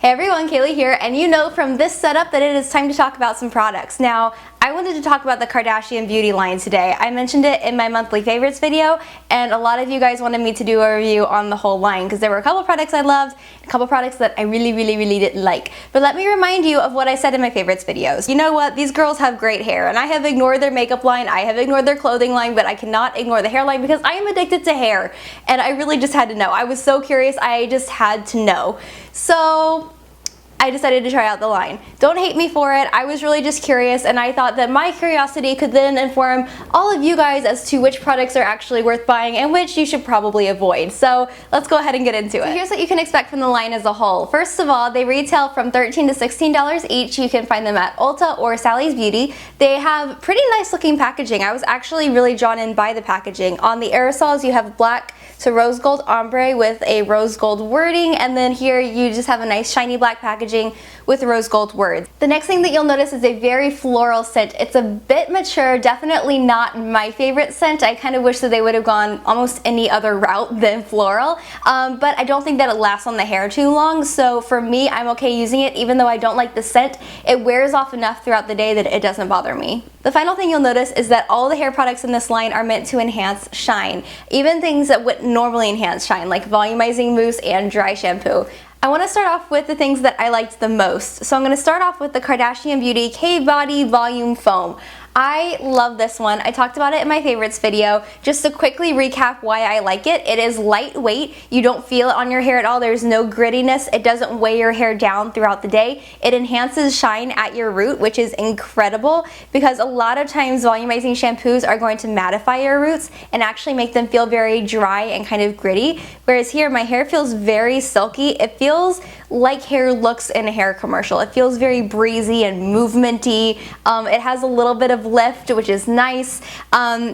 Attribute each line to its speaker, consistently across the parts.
Speaker 1: Hey everyone, Kaylee here, and you know from this setup that it is time to talk about some products. Now, I wanted to talk about the Kardashian beauty line today. I mentioned it in my monthly favorites video, and a lot of you guys wanted me to do a review on the whole line because there were a couple products I loved, a couple products that I really didn't like. But let me remind you of what I said in my favorites videos. You know what? These girls have great hair, and I have ignored their makeup line, I have ignored their clothing line, but I cannot ignore the hairline because I am addicted to hair, and I really just had to know. I was so curious, I just had to know. So I decided to try out the line. Don't hate me for it, I was really just curious, and I thought that my curiosity could then inform all of you guys as to which products are actually worth buying and which you should probably avoid. So let's go ahead and get into it. So here's what you can expect from the line as a whole. First of all, they retail from $13 to $16 each. You can find them at Ulta or Sally's Beauty. They have pretty nice looking packaging. I was actually really drawn in by the packaging. On the aerosols you have black to rose gold ombre with a rose gold wording, and then here you just have a nice shiny black packaging with rose gold words. The next thing that you'll notice is a very floral scent. It's a bit mature, definitely not my favorite scent. I kind of wish that they would have gone almost any other route than floral, but I don't think that it lasts on the hair too long, so for me, I'm okay using it. Even though I don't like the scent, it wears off enough throughout the day that it doesn't bother me. The final thing you'll notice is that all the hair products in this line are meant to enhance shine, even things that wouldn't normally enhance shine, like volumizing mousse and dry shampoo. I want to start off with the things that I liked the most. So I'm going to start off with the Kardashian Beauty K-Body Volume Foam. I love this one. I talked about it in my favorites video. Just to quickly recap why I like it, it is lightweight. You don't feel it on your hair at all. There's no grittiness. It doesn't weigh your hair down throughout the day. It enhances shine at your root, which is incredible because a lot of times volumizing shampoos are going to mattify your roots and actually make them feel very dry and kind of gritty. Whereas here, my hair feels very silky. It feels like hair looks in a hair commercial. It feels very breezy and movementy. It has a little bit of lift, which is nice.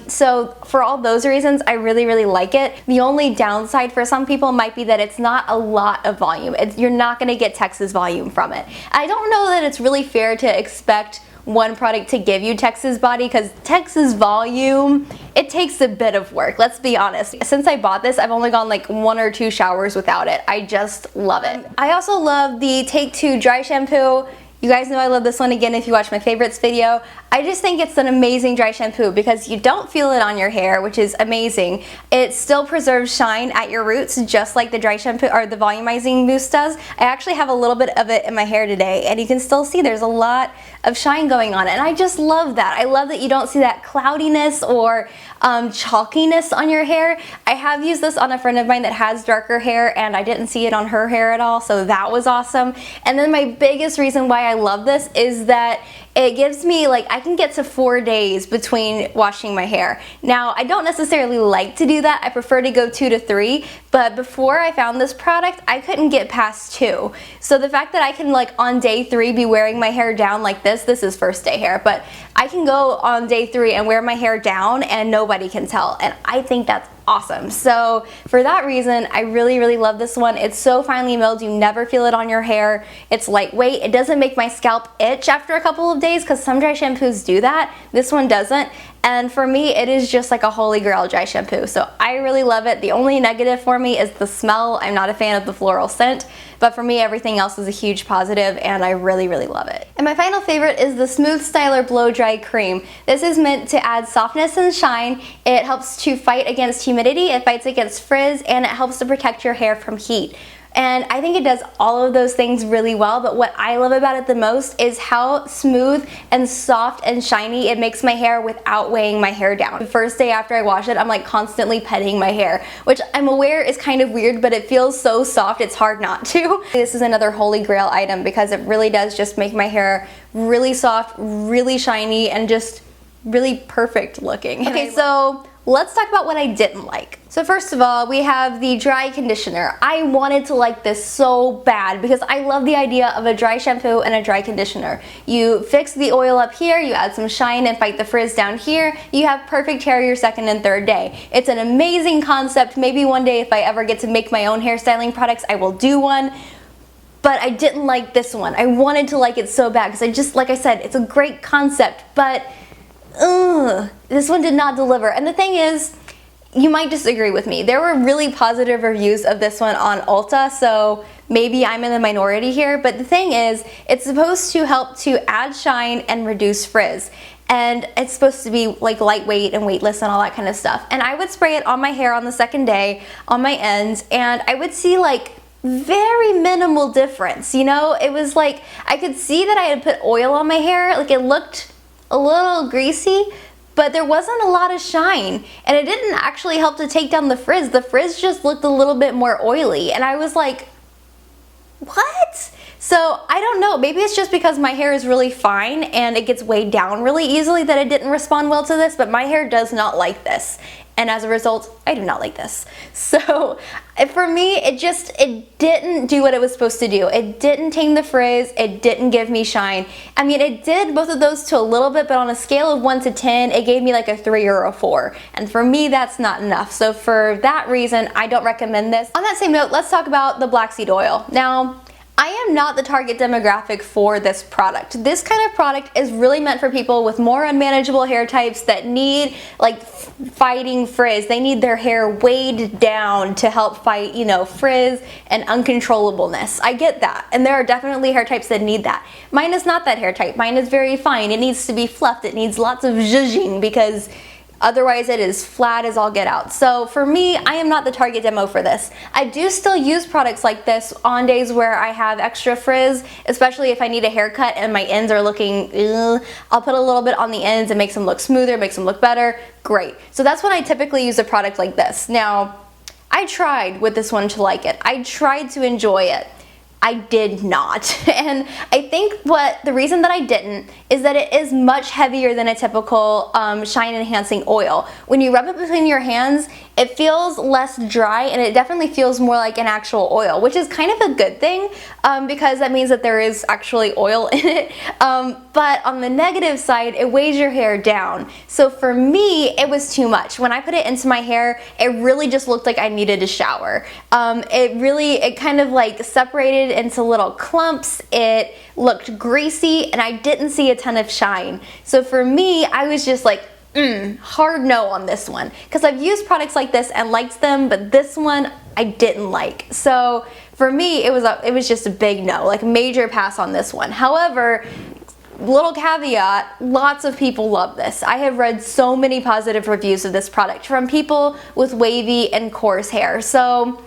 Speaker 1: So for all those reasons, I really like it. The only downside for some people might be that it's not a lot of volume. You're not going to get Texas volume from it. I don't know that it's really fair to expect one product to give you Texas body, because Texas volume, it takes a bit of work, let's be honest. Since I bought this, I've only gone like 1 or 2 showers without it. I just love it. I also love the Take 2 dry shampoo. You guys know I love this one again if you watch my favorites video. I just think it's an amazing dry shampoo because you don't feel it on your hair, which is amazing. It still preserves shine at your roots just like the dry shampoo or the volumizing mousse does. I actually have a little bit of it in my hair today and you can still see there's a lot of shine going on, and I just love that. I love that you don't see that cloudiness or chalkiness on your hair. I have used this on a friend of mine that has darker hair and I didn't see it on her hair at all, so that was awesome. And then my biggest reason why I love this is that it gives me, like, I can get to 4 days between washing my hair. Now, I don't necessarily like to do that. I prefer to go 2 to 3, but before I found this product, I couldn't get past 2. So the fact that I can, like, on day 3 be wearing my hair down like this is first day hair, but I can go on day 3 and wear my hair down and nobody can tell, and I think that's awesome. So for that reason, I really love this one. It's so finely milled, you never feel it on your hair. It's lightweight. It doesn't make my scalp itch after a couple of days because some dry shampoos do that. This one doesn't. And for me, it is just like a holy grail dry shampoo. So I really love it. The only negative for me is the smell. I'm not a fan of the floral scent, but for me, everything else is a huge positive and I really love it. And my final favorite is the Smooth Styler Blow Dry Cream. This is meant to add softness and shine. It helps to fight against humidity, it fights against frizz, and it helps to protect your hair from heat. And I think it does all of those things really well, but what I love about it the most is how smooth and soft and shiny it makes my hair without weighing my hair down. The first day after I wash it, I'm like constantly petting my hair, which I'm aware is kind of weird, but it feels so soft, it's hard not to. This is another holy grail item because it really does just make my hair really soft, really shiny, and just really perfect looking. Okay, so let's talk about what I didn't like. So first of all, we have the dry conditioner. I wanted to like this so bad because I love the idea of a dry shampoo and a dry conditioner. You fix the oil up here, you add some shine and fight the frizz down here, you have perfect hair your second and third day. It's an amazing concept. Maybe one day if I ever get to make my own hairstyling products, I will do one. But I didn't like this one. I wanted to like it so bad because I just, like I said, it's a great concept, but this one did not deliver. And the thing is, you might disagree with me. There were really positive reviews of this one on Ulta, so maybe I'm in the minority here, but the thing is, it's supposed to help to add shine and reduce frizz. And it's supposed to be like lightweight and weightless and all that kind of stuff. And I would spray it on my hair on the second day, on my ends, and I would see like very minimal difference, you know? It was like, I could see that I had put oil on my hair, like it looked a little greasy, but there wasn't a lot of shine, and it didn't actually help to take down the frizz. The frizz just looked a little bit more oily, and I was like, what? So I don't know, maybe it's just because my hair is really fine and it gets weighed down really easily that it didn't respond well to this, but my hair does not like this. And as a result, I do not like this. So for me, it didn't do what it was supposed to do. It didn't tame the frizz, it didn't give me shine. I mean, it did both of those to a little bit, but on a scale of 1 to 10, it gave me like a 3 or a 4. And for me, that's not enough. So for that reason, I don't recommend this. On that same note, let's talk about the black seed oil. Now, I am not the target demographic for this product. This kind of product is really meant for people with more unmanageable hair types that need like fighting frizz. They need their hair weighed down to help fight, you know, frizz and uncontrollableness. I get that. And there are definitely hair types that need that. Mine is not that hair type. Mine is very fine. It needs to be fluffed. It needs lots of zhuzhing because otherwise it is flat as all get out. So for me, I am not the target demo for this. I do still use products like this on days where I have extra frizz, especially if I need a haircut and my ends are looking, I'll put a little bit on the ends. It makes them look smoother, makes them look better. Great. So that's when I typically use a product like this. Now, I tried with this one to like it. I tried to enjoy it. I did not. And I think the reason that I didn't is that it is much heavier than a typical shine enhancing oil. When you rub it between your hands, it feels less dry and it definitely feels more like an actual oil, which is kind of a good thing because that means that there is actually oil in it. But on the negative side, it weighs your hair down. So for me, it was too much. When I put it into my hair, it really just looked like I needed a shower. It kind of like separated into little clumps. It looked greasy and I didn't see a ton of shine. So for me, I was just like, hard no on this one. Because I've used products like this and liked them, but this one I didn't like. So for me, it was just a big no, like major pass on this one. However, little caveat, lots of people love this. I have read so many positive reviews of this product from people with wavy and coarse hair. So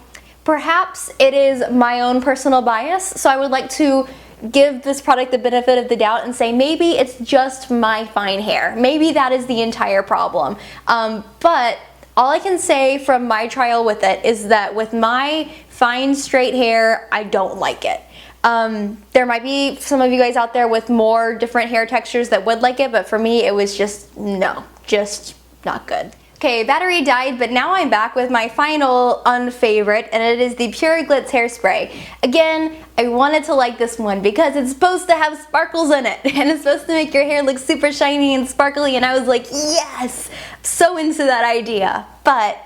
Speaker 1: perhaps it is my own personal bias, so I would like to give this product the benefit of the doubt and say maybe it's just my fine hair. Maybe that is the entire problem. But all I can say from my trial with it is that with my fine straight hair, I don't like it. There might be some of you guys out there with more different hair textures that would like it, but for me it was just no, just not good. Okay, battery died, but now I'm back with my final unfavorite, and it is the Pure Glitz Hairspray. Again, I wanted to like this one because it's supposed to have sparkles in it, and it's supposed to make your hair look super shiny and sparkly, and I was like, yes! So into that idea. But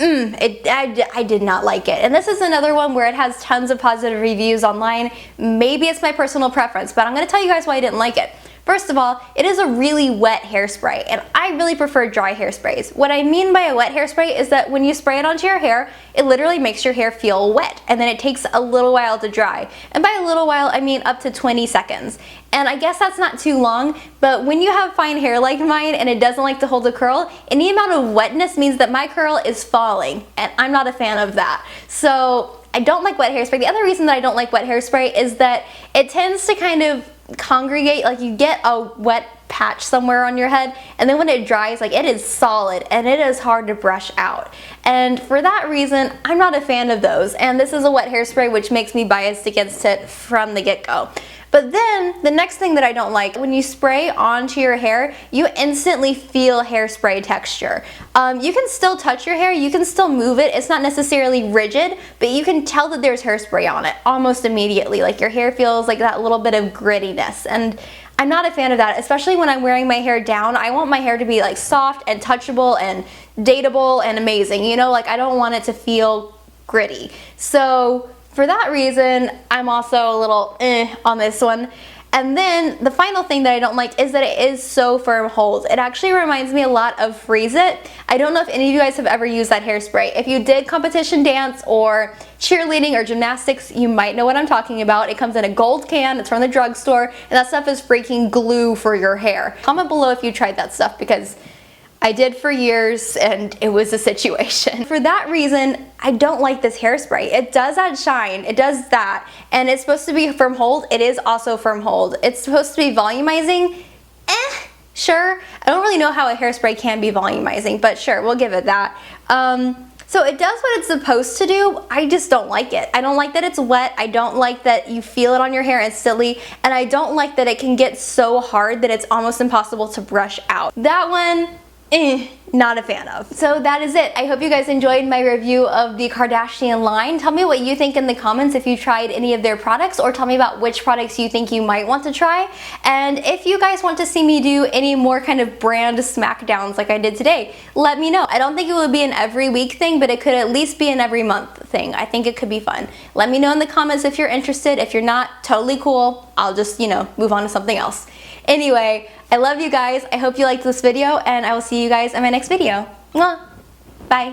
Speaker 1: I did not like it. And this is another one where it has tons of positive reviews online. Maybe it's my personal preference, but I'm going to tell you guys why I didn't like it. First of all, it is a really wet hairspray, and I really prefer dry hairsprays. What I mean by a wet hairspray is that when you spray it onto your hair, it literally makes your hair feel wet, and then it takes a little while to dry. And by a little while, I mean up to 20 seconds. And I guess that's not too long, but when you have fine hair like mine and it doesn't like to hold a curl, any amount of wetness means that my curl is falling, and I'm not a fan of that. So I don't like wet hairspray. The other reason that I don't like wet hairspray is that it tends to kind of congregate, like you get a wet patch somewhere on your head, and then when it dries, like it is solid and it is hard to brush out. And for that reason, I'm not a fan of those, and this is a wet hairspray, which makes me biased against it from the get-go. But then, the next thing that I don't like, when you spray onto your hair, you instantly feel hairspray texture. You can still touch your hair, you can still move it, it's not necessarily rigid, but you can tell that there's hairspray on it almost immediately. Like your hair feels like that little bit of grittiness, and I'm not a fan of that, especially when I'm wearing my hair down. I want my hair to be like soft and touchable and dateable and amazing, you know, like I don't want it to feel gritty. So for that reason, I'm also a little on this one. And then the final thing that I don't like is that it is so firm hold. It actually reminds me a lot of Freeze It. I don't know if any of you guys have ever used that hairspray. If you did competition dance or cheerleading or gymnastics, you might know what I'm talking about. It comes in a gold can, it's from the drugstore, and that stuff is freaking glue for your hair. Comment below if you tried that stuff, because I did for years and it was a situation. For that reason, I don't like this hairspray. It does add shine, it does that, and it's supposed to be firm hold. It is also firm hold. It's supposed to be volumizing. Sure. I don't really know how a hairspray can be volumizing, but sure, we'll give it that. So it does what it's supposed to do. I just don't like it. I don't like that it's wet. I don't like that you feel it on your hair instantly, and I don't like that it can get so hard that it's almost impossible to brush out. That one, not a fan of. So that is it. I hope you guys enjoyed my review of the Kardashian line. Tell me what you think in the comments if you tried any of their products, or tell me about which products you think you might want to try. And if you guys want to see me do any more kind of brand smackdowns like I did today, let me know. I don't think it would be an every week thing, but it could at least be an every month thing. I think it could be fun. Let me know in the comments if you're interested. If you're not, totally cool. I'll just, move on to something else. Anyway, I love you guys. I hope you liked this video, and I will see you guys in my next video. Mwah! Bye.